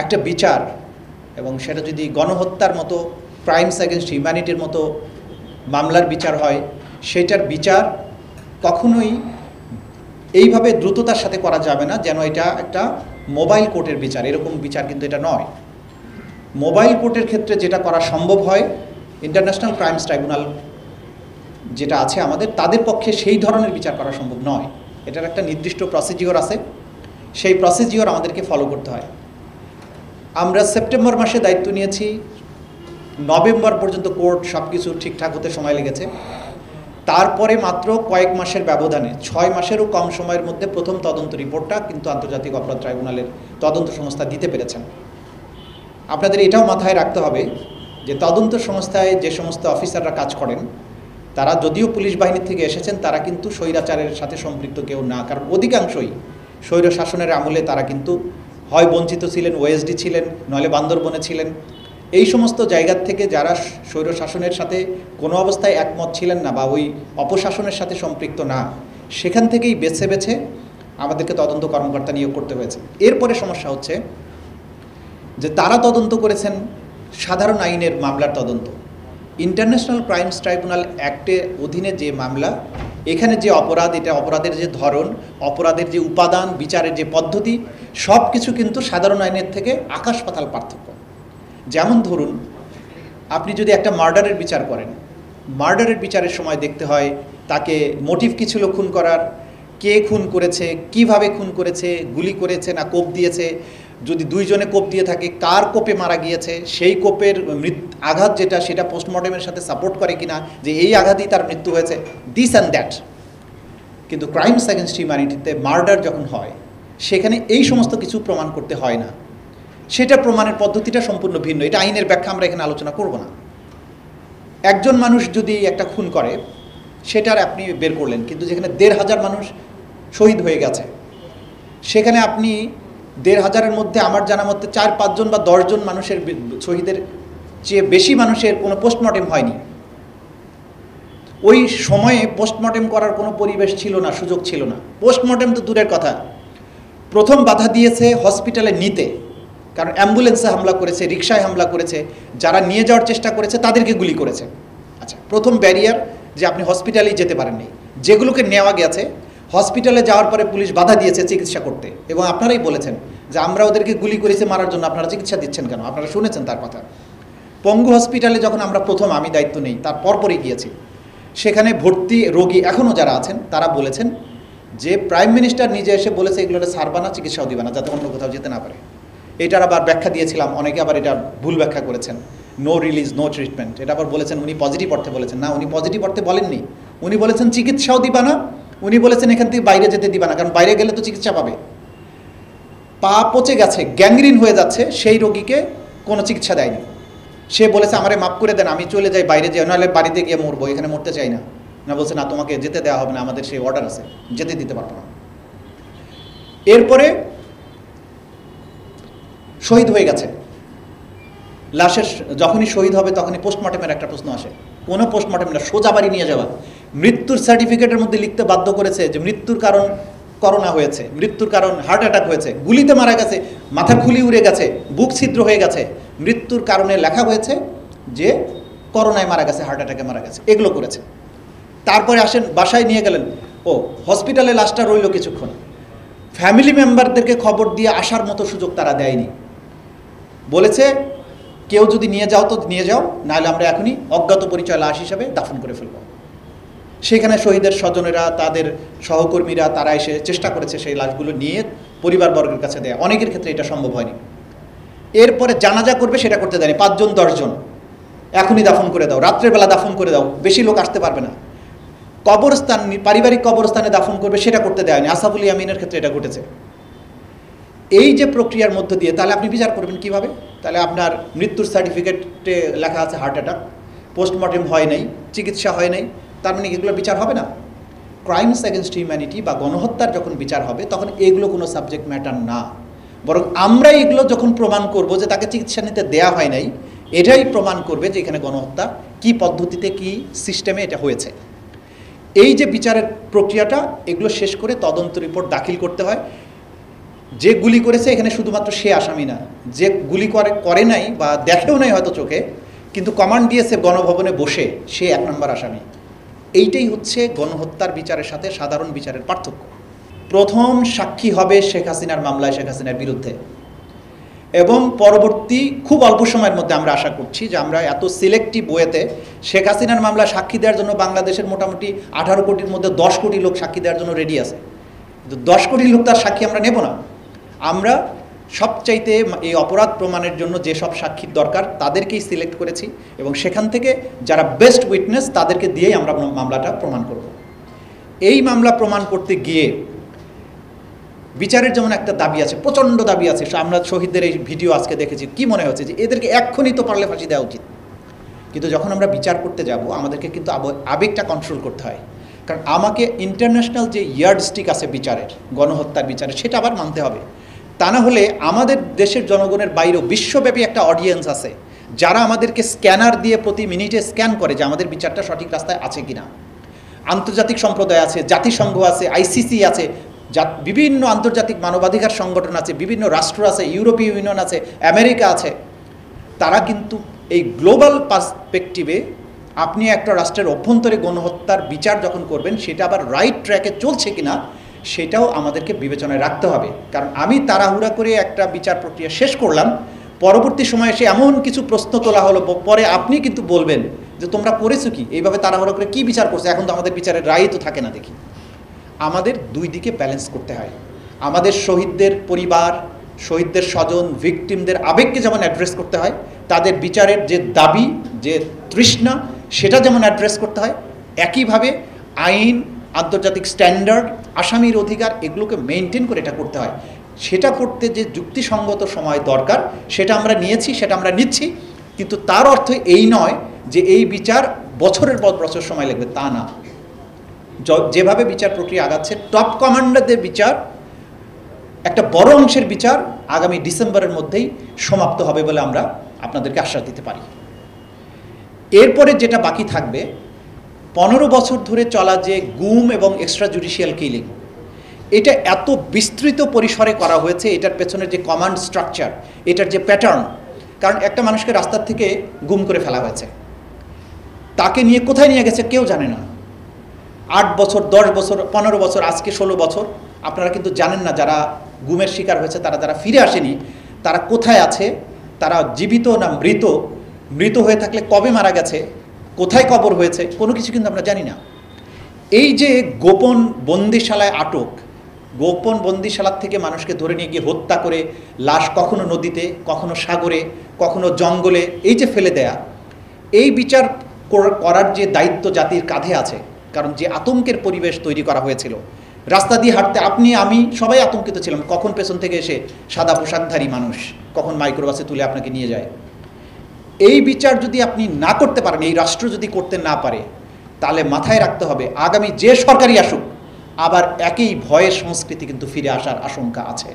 একটা বিচার এবং সেটা যদি গণহত্যার মতো ক্রাইমস এগেনস্ট হিউম্যানিটির মতো মামলার বিচার হয়, সেটার বিচার কখনোই এইভাবে দ্রুততার সাথে করা যাবে না যেন এটা একটা মোবাইল কোর্টের বিচার। এরকম বিচার কিন্তু এটা নয়। মোবাইল কোর্টের ক্ষেত্রে যেটা করা সম্ভব হয়, ইন্টারন্যাশনাল ক্রাইমস ট্রাইব্যুনাল যেটা আছে আমাদের, তাদের পক্ষে সেই ধরনের বিচার করা সম্ভব নয়। এটার একটা নির্দিষ্ট প্রসিডিওর আছে, সেই প্রসিডিওর আমাদেরকে ফলো করতে হয়। আমরা সেপ্টেম্বর মাসে দায়িত্ব নিয়েছি, নভেম্বর পর্যন্ত কোর্ট সব কিছু ঠিকঠাক হতে সময় লেগেছে। তারপরে মাত্র কয়েক মাসের ব্যবধানে, 6 মাসেরও কম সময়ের মধ্যে প্রথম তদন্ত রিপোর্টটা কিন্তু আন্তর্জাতিক অপরাধ ট্রাইব্যুনালের তদন্ত সংস্থা দিতে পেরেছেন। আপনাদের এটাও মাথায় রাখতে হবে যে তদন্ত সংস্থায় যে সমস্ত অফিসাররা কাজ করেন, তারা যদিও পুলিশ বাহিনীর থেকে এসেছেন, তারা কিন্তু স্বৈরাচারের সাথে সম্পৃক্ত কেউ না। কারণ অধিকাংশই স্বৈর শাসনের আমলে তারা কিন্তু হয় বঞ্চিত ছিলেন, ওএসডি ছিলেন, নইলে বান্দরবনে ছিলেন। এই সমস্ত জায়গার থেকে যারা স্বৈর শাসনের সাথে কোনো অবস্থায় একমত ছিলেন না বা ওই অপশাসনের সাথে সম্পৃক্ত না, সেখান থেকেই বেছে বেছে আমাদেরকে তদন্ত কর্মকর্তা নিয়োগ করতে হয়েছে। এরপরে সমস্যা হচ্ছে যে তারা তদন্ত করেছেন সাধারণ আইনের মামলার তদন্ত। ইন্টারন্যাশনাল ক্রাইমস ট্রাইব্যুনাল অ্যাক্টের অধীনে যে মামলা, এখানে যে অপরাধ, এটা অপরাধের যে ধরন, অপরাধের যে উপাদান, বিচারের যে পদ্ধতি, সব কিছু কিন্তু সাধারণ আইনের থেকে আকাশ পাতাল পার্থক্য। যেমন ধরুন, আপনি যদি একটা মার্ডারের বিচার করেন, মার্ডারের বিচারের সময় দেখতে হয় তাকে মোটিভ কী ছিল খুন করার, কে খুন করেছে, কিভাবে খুন করেছে, গুলি করেছে না কোপ দিয়েছে, যদি দুইজনে কোপ দিয়ে থাকে কার কোপে মারা গিয়েছে, সেই কোপের আঘাত যেটা সেটা পোস্টমর্টেমের সাথে সাপোর্ট করে কিনা যে এই আঘাতেই তার মৃত্যু হয়েছে, দিস অ্যান্ড দ্যাট। কিন্তু ক্রাইমস এগেনস্ট হিউম্যানিটিতে মার্ডার যখন হয়, সেখানে এই সমস্ত কিছু প্রমাণ করতে হয় না। সেটা প্রমাণের পদ্ধতিটা সম্পূর্ণ ভিন্ন। এটা আইনের ব্যাখ্যা আমরা এখানে আলোচনা করব না। একজন মানুষ যদি একটা খুন করে, সেটার আপনি বের করলেন, কিন্তু যেখানে 1,500 মানুষ শহীদ হয়ে গেছে, সেখানে আপনি 1,500-এর মধ্যে আমার জানা মতে 4-5 জন বা 10 জন মানুষের শহীদের চেয়ে বেশি মানুষের কোনো পোস্টমর্টেম হয়নি। ওই সময়ে পোস্টমর্টেম করার কোনো পরিবেশ ছিল না, সুযোগ ছিল না। পোস্টমর্টেম তো দূরের কথা, প্রথম বাধা দিয়েছে হসপিটালে নিতে, কারণ অ্যাম্বুলেন্সে হামলা করেছে, রিকশায় হামলা করেছে, যারা নিয়ে যাওয়ার চেষ্টা করেছে তাদেরকে গুলি করেছে। আচ্ছা, প্রথম ব্যারিয়ার যে আপনি হসপিটালেই যেতে পারেননি। যেগুলোকে নেওয়া গেছে, হসপিটালে যাওয়ার পরে পুলিশ বাধা দিয়েছে চিকিৎসা করতে, এবং আপনারাই বলেছেন যে আমরা ওদেরকে গুলি করেছি মারার জন্য, আপনারা চিকিৎসা দিচ্ছেন কেন? আপনারা শুনেছেন তার কথা। পঙ্গু হসপিটালে যখন আমরা প্রথম, আমি দায়িত্ব নেই তার পরপরই গিয়েছি, সেখানে ভর্তি রোগী এখনও যারা আছেন তারা বলেছেন যে প্রাইম মিনিস্টার নিজে এসে বলেছে এগুলোতে ছাড়বা না, চিকিৎসাও দিবে না, যাতে অন্য কোথাও যেতে না পারে। এটার আবার ব্যাখ্যা দিয়েছিলাম, অনেকে আবার এটা ভুল ব্যাখ্যা করেছেন, নো রিলিজ নো ট্রিটমেন্ট। এটা আবার বলেছেন উনি পজিটিভ অর্থে বলেছেন, না উনি পজিটিভ অর্থে বলেননি। উনি বলেছেন চিকিৎসাও দিবা না, উনি বলেছেন এখান থেকে বাইরে যেতে দিবা না, কারণ বাইরে গেলে তো চিকিৎসা পাবে। পা পচে গেছে, গ্যাংগ্রিন হয়ে যাচ্ছে, সেই রোগীকে কোনো চিকিৎসা দেয়নি। সে বলেছে আমারে মাফ করে দেন, আমি চলে যাই, বাইরে যাই, নাহলে বাড়িতে গিয়ে মরবো, এখানে মরতে চাই না। না, বলছে না, তোমাকে যেতে দেওয়া হবে না, আমাদের সেই অর্ডার আছে, যেতে দিতে পারবো না। এরপরে শহীদ হয়ে গেছে, লাশের যখনই শহীদ হবে তখনই পোস্টমর্টেমের একটা প্রশ্ন আসে। কোনো পোস্টমর্টেম না, সোজা বাড়ি নিয়ে যাওয়া। মৃত্যুর সার্টিফিকেটের মধ্যে লিখতে বাধ্য করেছে যে মৃত্যুর কারণ করোনা হয়েছে, মৃত্যুর কারণ হার্ট অ্যাটাক হয়েছে, গুলিতে মারা গেছে, মাথা খুলি উড়ে গেছে, বুক ছিদ্র হয়ে গেছে, মৃত্যুর কারণে লেখা হয়েছে যে করোনায় মারা গেছে, হার্ট অ্যাটাকে মারা গেছে, এগুলো করেছে। তারপরে আসেন, বাসায় নিয়ে গেলেন, ও হসপিটালে লাশটা রইল কিছুক্ষণ, ফ্যামিলি মেম্বারদেরকে খবর দিয়ে আসার মতো সুযোগ তারা দেয়নি। বলেছে কেউ যদি নিয়ে যাও তো নিয়ে যাও, নাহলে আমরা এখনই অজ্ঞাত পরিচয় লাশ হিসাবে দাফন করে ফেলব। সেখানে শহীদের স্বজনেরা, তাদের সহকর্মীরা, তারা এসে চেষ্টা করেছে সেই লাশগুলো নিয়ে পরিবারবর্গের কাছে দেয়। অনেকের ক্ষেত্রে এটা সম্ভব হয়নি। এরপরে জানাজা করবে, সেটা করতে দেয়নি। 5 জন 10 জন এখনই দাফন করে দাও, রাত্রের বেলা দাফন করে দাও, বেশি লোক আসতে পারবে না। কবরস্থান, পারিবারিক কবরস্থানে দাফন করবে, সেটা করতে দেয়নি। আসাফুল ইয়ামিনের ক্ষেত্রে এটা ঘটেছে। এই যে প্রক্রিয়ার মধ্য দিয়ে তাহলে আপনি বিচার করবেন কিভাবে? তাহলে আপনার মৃত্যুর সার্টিফিকেটে লেখা আছে হার্ট অ্যাটাক, পোস্টমর্টেম হয় নাই, চিকিৎসা হয় নাই, তার মানে এগুলো বিচার হবে না। ক্রাইমস এগেনস্ট হিউম্যানিটি বা গণহত্যার যখন বিচার হবে, তখন এগুলো কোনো সাবজেক্ট ম্যাটার না, বরং আমরা এগুলো যখন প্রমাণ করব যে তাকে চিকিৎসা নিতে দেয়া হয় নাই, এটাই প্রমাণ করবে যে এখানে গণহত্যা কী পদ্ধতিতে, কী সিস্টেমে এটা হয়েছে। এই যে বিচারের প্রক্রিয়াটা, এগুলো শেষ করে তদন্ত রিপোর্ট দাখিল করতে হয়। যে গুলি করেছে এখানে শুধুমাত্র সে আসামি না, যে গুলি করে নাই বা দেখেও নাই হয়তো চোখে, কিন্তু কমান্ড দিয়েছে গণভবনে বসে, সে 1 নম্বর আসামি। এইটাই হচ্ছে গণহত্যার বিচারের সাথে সাধারণ বিচারের পার্থক্য। প্রথম সাক্ষী হবে শেখ হাসিনার মামলায় শেখ হাসিনার বিরুদ্ধে, এবং পরবর্তী খুব অল্প সময়ের মধ্যে আমরা আশা করছি যে আমরা এত সিলেক্টিভ ওয়েতে শেখ হাসিনার মামলা সাক্ষী দেওয়ার জন্য বাংলাদেশের মোটামুটি 18 কোটির মধ্যে 10 কোটি লোক সাক্ষী দেওয়ার জন্য রেডি আছে, কিন্তু 10 কোটি লোক তার সাক্ষী আমরা নেব না। আমরা সবচাইতে এই অপরাধ প্রমাণের জন্য যেসব সাক্ষীর দরকার তাদেরকেই সিলেক্ট করেছি, এবং সেখান থেকে যারা বেস্ট উইটনেস তাদেরকে দিয়েই আমরা মামলাটা প্রমাণ করব। এই মামলা প্রমাণ করতে গিয়ে বিচারের যেমন একটা দাবি আছে, প্রচণ্ড দাবি আছে। আমরা শহীদদের এই ভিডিও আজকে দেখেছি, কি মনে হচ্ছে যে এদেরকে এক্ষুনি তো পারলে ফাঁসি দেওয়া উচিত, কিন্তু যখন আমরা বিচার করতে যাব আমাদেরকে কিন্তু আবেগটা কন্ট্রোল করতে হয়। কারণ আমাকে ইন্টারন্যাশনাল যে ইয়ার্ডস্টিক আছে বিচারের, গণহত্যার বিচারের, সেটা আবার মানতে হবে। তা না হলে আমাদের দেশের জনগণের বাইরেও বিশ্বব্যাপী একটা অডিয়েন্স আছে যারা আমাদেরকে স্ক্যানার দিয়ে প্রতি মিনিটে স্ক্যান করে যে আমাদের বিচারটা সঠিক রাস্তায় আছে কিনা। আন্তর্জাতিক সম্প্রদায় আছে, জাতিসংঘ আছে, ICC আছে, বিভিন্ন আন্তর্জাতিক মানবাধিকার সংগঠন আছে, বিভিন্ন রাষ্ট্র আছে, ইউরোপীয় ইউনিয়ন আছে, আমেরিকা আছে। তারা কিন্তু এই গ্লোবাল পার্সপেক্টিভে আপনি একটা রাষ্ট্রের অভ্যন্তরে গণহত্যার বিচার যখন করবেন সেটা আবার রাইট ট্র্যাকে চলছে কিনা সেটাও আমাদেরকে বিবেচনায় রাখতে হবে। কারণ আমি তাড়াহুড়া করে একটা বিচার প্রক্রিয়া শেষ করলাম, পরবর্তী সময়ে এসে এমন কিছু প্রশ্ন তোলা হলো, পরে আপনি কিন্তু বলবেন যে তোমরা করেছো কি, এইভাবে তাড়াহুড়া করে কি বিচার করছে, এখন তো আমাদের বিচারের রায় তো থাকে না। দেখি, আমাদের দুই দিকে ব্যালেন্স করতে হয়। আমাদের শহীদদের পরিবার, শহীদদের স্বজন, ভিকটিমদের আবেগকে যেমন অ্যাড্রেস করতে হয়, তাদের বিচারের যে দাবি, যে তৃষ্ণা, সেটা যেমন অ্যাড্রেস করতে হয়, একইভাবে আইন, আন্তর্জাতিক স্ট্যান্ডার্ড, আসামির অধিকার, এগুলোকে মেনটেন করে এটা করতে হয়। সেটা করতে যে যুক্তিসঙ্গত সময় দরকার সেটা আমরা নিয়েছি, সেটা আমরা নিচ্ছি, কিন্তু তার অর্থ এই নয় যে এই বিচার বছরের পর বছর সময় লাগবে, তা না। যেভাবে বিচার প্রক্রিয়া আগাচ্ছে, টপ কমান্ডারদের বিচার, একটা বড় অংশের বিচার আগামী ডিসেম্বরের মধ্যেই সমাপ্ত হবে বলে আমরা আপনাদেরকে আশ্বাস দিতে পারি। এরপরে যেটা বাকি থাকবে, 15 বছর ধরে চলা যে গুম এবং এক্সট্রা জুডিশিয়াল কিলিং, এটা এত বিস্তৃত পরিসরে করা হয়েছে, এটার পেছনের যে কমান্ড স্ট্রাকচার, এটার যে প্যাটার্ন। কারণ একটা মানুষকে রাস্তার থেকে গুম করে ফেলা হয়েছে, তাকে নিয়ে কোথায় নিয়ে গেছে কেউ জানে না। 8 বছর, 10 বছর, 15 বছর, আজকে 16 বছর, আপনারা কিন্তু জানেন না যারা গুমের শিকার হয়েছে, তারা যারা ফিরে আসেনি, তারা কোথায় আছে, তারা জীবিত না মৃত, মৃত হয়ে থাকলে কবে মারা গেছে, কোথায় কবর হয়েছে, কোনো কিছু কিন্তু আমরা জানি না। এই যে গোপন বন্দিশালায় আটক, গোপন বন্দিশালার থেকে মানুষকে ধরে নিয়ে গিয়ে হত্যা করে লাশ কখনো নদীতে, কখনো সাগরে, কখনো জঙ্গলে এই যে ফেলে দেয়া, এই বিচার করার যে দায়িত্ব জাতির কাঁধে আছে। কারণ যে আতঙ্কের পরিবেশ তৈরি করা হয়েছিল, রাস্তা দিয়ে হাঁটতে আপনি আমি সবাই আতঙ্কিত ছিলাম, কখন পেছন থেকে এসে সাদা পোশাকধারী মানুষ কখন মাইক্রোবাসে তুলে আপনাকে নিয়ে যায়। এই বিচার যদি আপনি না করতে পারেন, এই রাষ্ট্র যদি করতে না পারে, তাহলে মাথায় রাখতে হবে আগামী যে সরকারই আসুক আবার একই ভয়ের সংস্কৃতি কিন্তু ফিরে আসার আশঙ্কা আছে।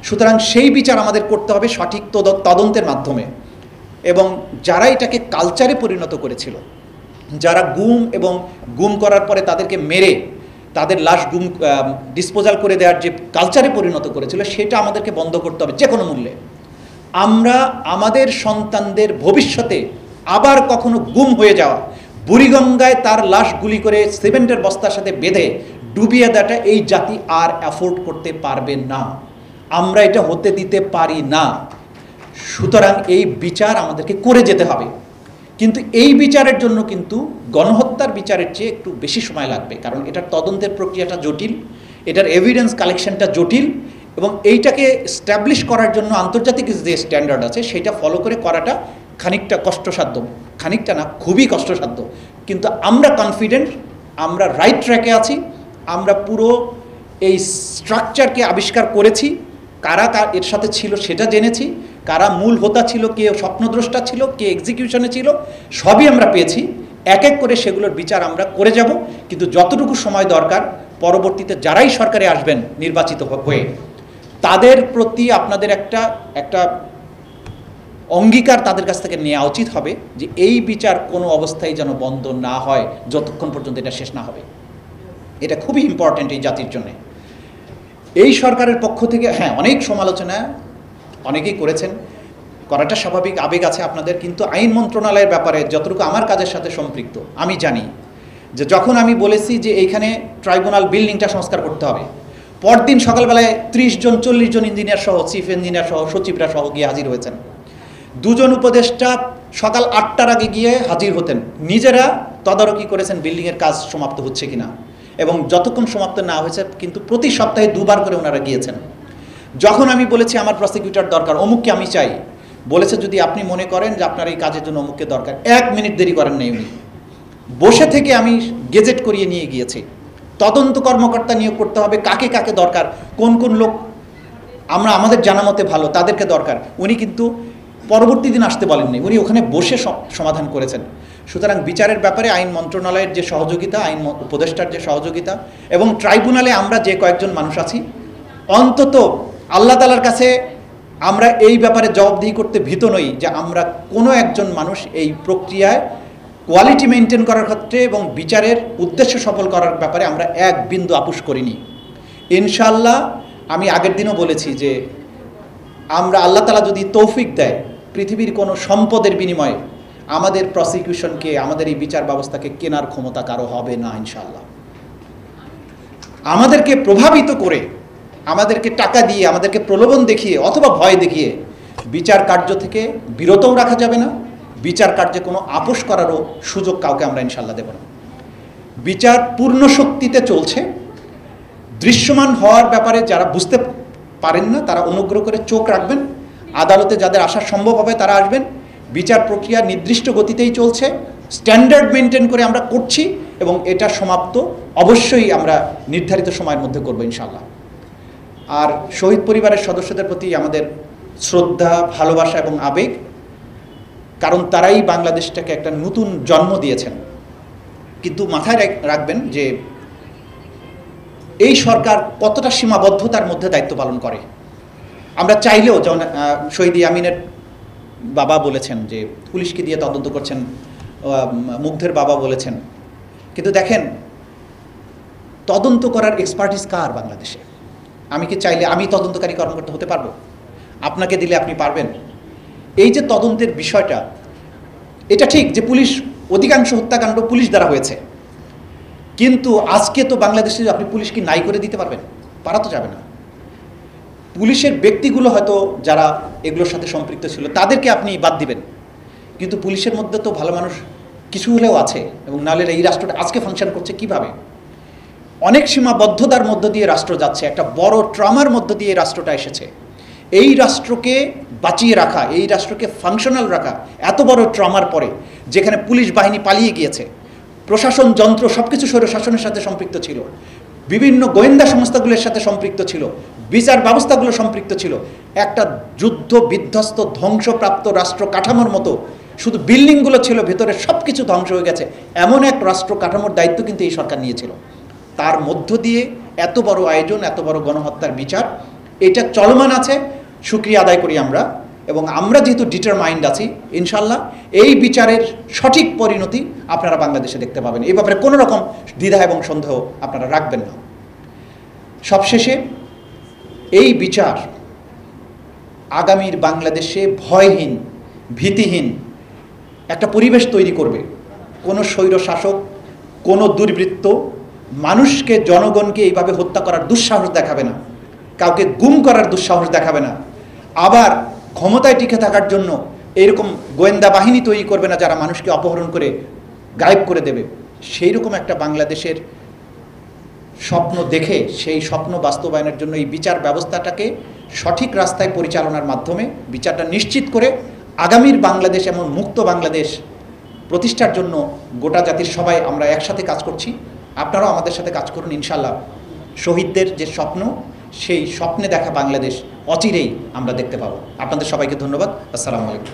সুতরাং সেই বিচার আমাদের করতে হবে সঠিক তদন্তের মাধ্যমে, এবং যারা এটাকে কালচারে পরিণত করেছিল, যারা গুম এবং গুম করার পরে তাদেরকে মেরে তাদের লাশ ডিসপোজাল করে দেওয়ার যে কালচারে পরিণত করেছিল, সেটা আমাদেরকে বন্ধ করতে হবে যে কোনো মূল্যে। আমরা আমাদের সন্তানদের ভবিষ্যতে আবার কখনো গুম হয়ে যাওয়া, বুড়িগঙ্গায় তার লাশ গুলি করে সিমেন্টের বস্তার সাথে বেঁধে ডুবিয়ে দেওয়াটা এই জাতি আর অ্যাফোর্ড করতে পারবে না। আমরা এটা হতে দিতে পারি না। সুতরাং এই বিচার আমাদেরকে করে যেতে হবে, কিন্তু এই বিচারের জন্য কিন্তু গণহত্যার বিচারের চেয়ে একটু বেশি সময় লাগবে। কারণ এটার তদন্তের প্রক্রিয়াটা জটিল, এটার এভিডেন্স কালেকশনটা জটিল, এবং এইটাকে স্ট্যাবলিশ করার জন্য আন্তর্জাতিক যে স্ট্যান্ডার্ড আছে সেটা ফলো করে করাটা খানিকটা কষ্টসাধ্য, খানিকটা না খুবই কষ্টসাধ্য। কিন্তু আমরা কনফিডেন্ট, আমরা রাইট ট্র্যাকে আছি, আমরা পুরো এই স্ট্রাকচারকে আবিষ্কার করেছি, কারা এর সাথে ছিল সেটা জেনেছি, কারা মূল হোতা ছিল, কে স্বপ্নদ্রষ্টা ছিল, কে এক্সিকিউশনে ছিল, সবই আমরা পেয়েছি। এক এক করে সেগুলোর বিচার আমরা করে যাব, কিন্তু যতটুকু সময় দরকার পরবর্তীতে যারাই সরকারে আসবেন নির্বাচিত হয়ে, তাদের প্রতি আপনাদের একটা অঙ্গীকার তাদের কাছ থেকে নেওয়া উচিত হবে যে এই বিচার কোনো অবস্থায় যেন বন্ধ না হয় যতক্ষণ পর্যন্ত এটা শেষ না হবে। এটা খুবই ইম্পর্ট্যান্ট এই জাতির জন্য। এই সরকারের পক্ষ থেকে হ্যাঁ অনেক সমালোচনা অনেকেই করেছেন, করাটা স্বাভাবিক, আবেগ আছে আপনাদের, কিন্তু আইন মন্ত্রণালয়ের ব্যাপারে যতটুকু আমার কাজের সাথে সম্পৃক্ত আমি জানি যে যখন আমি বলেছি যে এইখানে ট্রাইব্যুনাল বিল্ডিংটা সংস্কার করতে হবে, পরদিন সকালবেলায় 30 জন 40 জন ইঞ্জিনিয়ার সহ, চিফ ইঞ্জিনিয়ার সহ, সচিবরা সহ গিয়ে হাজির হয়েছেন। 2 জন উপদেষ্টা সকাল 8টার আগে গিয়ে হাজির হতেন, নিজেরা তদারকি করেছেন বিল্ডিংয়ের কাজ সমাপ্ত হচ্ছে কিনা, এবং যতক্ষণ সমাপ্ত না হয়েছে কিন্তু প্রতি সপ্তাহে 2 বার করে ওনারা গিয়েছেন। যখন আমি বলেছি আমার প্রসিকিউটর দরকার, অমুককে আমি চাই, বলেছে যদি আপনি মনে করেন যে আপনার এই কাজের জন্য অমুককে দরকার, 1 মিনিট দেরি করেন নাই উনি, বসে থেকে আমি গেজেট করিয়ে নিয়ে গিয়েছি। তদন্ত কর্মকর্তা নিয়োগ করতে হবে, কাকে কাকে দরকার, কোন কোন লোক আমরা আমাদের জানা মতে ভালো তাদেরকে দরকার, উনি কিন্তু পরবর্তী দিন আসতে বলেননি, উনি ওখানে বসে সমাধান করেছেন। সুতরাং বিচারের ব্যাপারে আইন মন্ত্রণালয়ের যে সহযোগিতা, আইন উপদেষ্টার যে সহযোগিতা, এবং ট্রাইব্যুনালে আমরা যে কয়েকজন মানুষ আছি, অন্তত আল্লাহ তাআলার কাছে আমরা এই ব্যাপারে জবাবদিহি করতে ভীত নই যে আমরা কোনো একজন মানুষ এই প্রক্রিয়ায় কোয়ালিটি মেনটেন করার ক্ষেত্রে এবং বিচারের উদ্দেশ্য সফল করার ব্যাপারে আমরা এক বিন্দু আপোষ করিনি। ইনশাআল্লাহ আমি আগের দিনও বলেছি যে আমরা আল্লাহ তাআলা যদি তৌফিক দেয়, পৃথিবীর কোনো সম্পদের বিনিময়ে আমাদের প্রসিকিউশনকে, আমাদের এই বিচার ব্যবস্থাকে কেনার ক্ষমতা কারো হবে না ইনশাআল্লাহ। আমাদেরকে প্রভাবিত করে, আমাদেরকে টাকা দিয়ে, আমাদেরকে প্রলোভন দেখিয়ে অথবা ভয় দেখিয়ে বিচার কার্য থেকে বিরতও রাখা যাবে না, বিচার কার্যে কোনো আপোষ করারও সুযোগ কাউকে আমরা ইনশাআল্লাহ দেব না। বিচার পূর্ণ শক্তিতে চলছে। দৃশ্যমান হওয়ার ব্যাপারে যারা বুঝতে পারেন না তারা অনুগ্রহ করে চোখ রাখবেন, আদালতে যাদের আসা সম্ভব হবে তারা আসবেন। বিচার প্রক্রিয়া নির্দিষ্ট গতিতেই চলছে, স্ট্যান্ডার্ড মেনটেন করে আমরা করছি, এবং এটা সমাপ্ত অবশ্যই আমরা নির্ধারিত সময়ের মধ্যে করব ইনশাআল্লাহ। আর শহীদ পরিবারের সদস্যদের প্রতি আমাদের শ্রদ্ধা, ভালোবাসা এবং আবেগ, কারণ তারাই বাংলাদেশটাকে একটা নতুন জন্ম দিয়েছেন। কিন্তু মাথায় রাখবেন যে এই সরকার কতটা সীমাবদ্ধতার মধ্যে দায়িত্ব পালন করে। আমরা চাইলেও, যেমন শহীদ ইয়ামিনের বাবা বলেছেন যে পুলিশকে দিয়ে তদন্ত করছেন, মুগ্ধের বাবা বলেছেন, কিন্তু দেখেন তদন্ত করার এক্সপার্টিস কার বাংলাদেশে? আমি কি চাইলে আমি তদন্তকারী কর্মকর্তা হতে পারবো? আপনাকে দিলে আপনি পারবেন? এই যে তদন্তের বিষয়টা, এটা ঠিক যে পুলিশ, অধিকাংশ হত্যাকাণ্ড পুলিশ দ্বারা হয়েছে, কিন্তু আজকে তো বাংলাদেশে আপনি পুলিশকে নাই করে দিতে পারবেন? পারা তো যাবে না। পুলিশের ব্যক্তিগুলো হয়তো যারা এগুলোর সাথে সম্পৃক্ত ছিল তাদেরকে আপনি বাদ দিবেন, কিন্তু পুলিশের মধ্যে তো ভালো মানুষ কিছু হলেও আছে, এবং নাহলে এই রাষ্ট্রটা আজকে ফাংশন করছে কিভাবে? অনেক সীমাবদ্ধতার মধ্য দিয়ে রাষ্ট্র যাচ্ছে, একটা বড় ট্রমার মধ্য দিয়ে রাষ্ট্রটা এসেছে। এই রাষ্ট্রকে বাঁচিয়ে রাখা, এই রাষ্ট্রকে ফাংশনাল রাখা এত বড় ট্রমার পরে, যেখানে পুলিশ বাহিনী পালিয়ে গিয়েছে, প্রশাসন যন্ত্র সব কিছু স্বৈরশাসনের সাথে সম্পৃক্ত ছিল, বিভিন্ন গোয়েন্দা সংস্থাগুলোর সাথে সম্পৃক্ত ছিল, বিচার ব্যবস্থাগুলো সম্পৃক্ত ছিল, একটা যুদ্ধ বিধ্বস্ত ধ্বংসপ্রাপ্ত রাষ্ট্র কাঠামোর মতো, শুধু বিল্ডিংগুলো ছিল, ভেতরে সব কিছু ধ্বংস হয়ে গেছে, এমন এক রাষ্ট্র কাঠামোর দায়িত্ব কিন্তু এই সরকার নিয়েছিল। তার মধ্য দিয়ে এত বড় আয়োজন, এত বড় গণহত্যার বিচার, এটা চলমান আছে, শুকরিয়া আদায় করি আমরা। এবং আমরা যেহেতু ডিটারমাইন্ড আছি, ইনশাল্লাহ এই বিচারের সঠিক পরিণতি আপনারা বাংলাদেশে দেখতে পাবেন। এই ব্যাপারে কোনো রকম দ্বিধা এবং সন্দেহ আপনারা রাখবেন না। সবশেষে এই বিচার আগামীর বাংলাদেশে ভয়হীন, ভীতিহীন একটা পরিবেশ তৈরি করবে। কোনো স্বৈর শাসক, কোনো দুর্বৃত্ত মানুষকে, জনগণকে এইভাবে হত্যা করার দুঃসাহস দেখাবে না, কাউকে গুম করার দুঃসাহস দেখাবে না, আবার ক্ষমতায় টিকে থাকার জন্য এরকম গোয়েন্দা বাহিনী তৈরি করবে না যারা মানুষকে অপহরণ করে গায়েব করে দেবে। সেই রকম একটা বাংলাদেশের স্বপ্ন দেখে সেই স্বপ্ন বাস্তবায়নের জন্য এই বিচার ব্যবস্থাটাকে সঠিক রাস্তায় পরিচালনার মাধ্যমে বিচারটা নিশ্চিত করে আগামীর বাংলাদেশ, এমন মুক্ত বাংলাদেশ প্রতিষ্ঠার জন্য গোটা জাতির সবাই আমরা একসাথে কাজ করছি। আপনারাও আমাদের সাথে কাজ করুন ইনশাআল্লাহ। শহীদদের যে স্বপ্ন, সেই স্বপ্নে দেখা বাংলাদেশ অচিরেই আমরা দেখতে পাবো। আপনাদের সবাইকে ধন্যবাদ। আসসালামু আলাইকুম।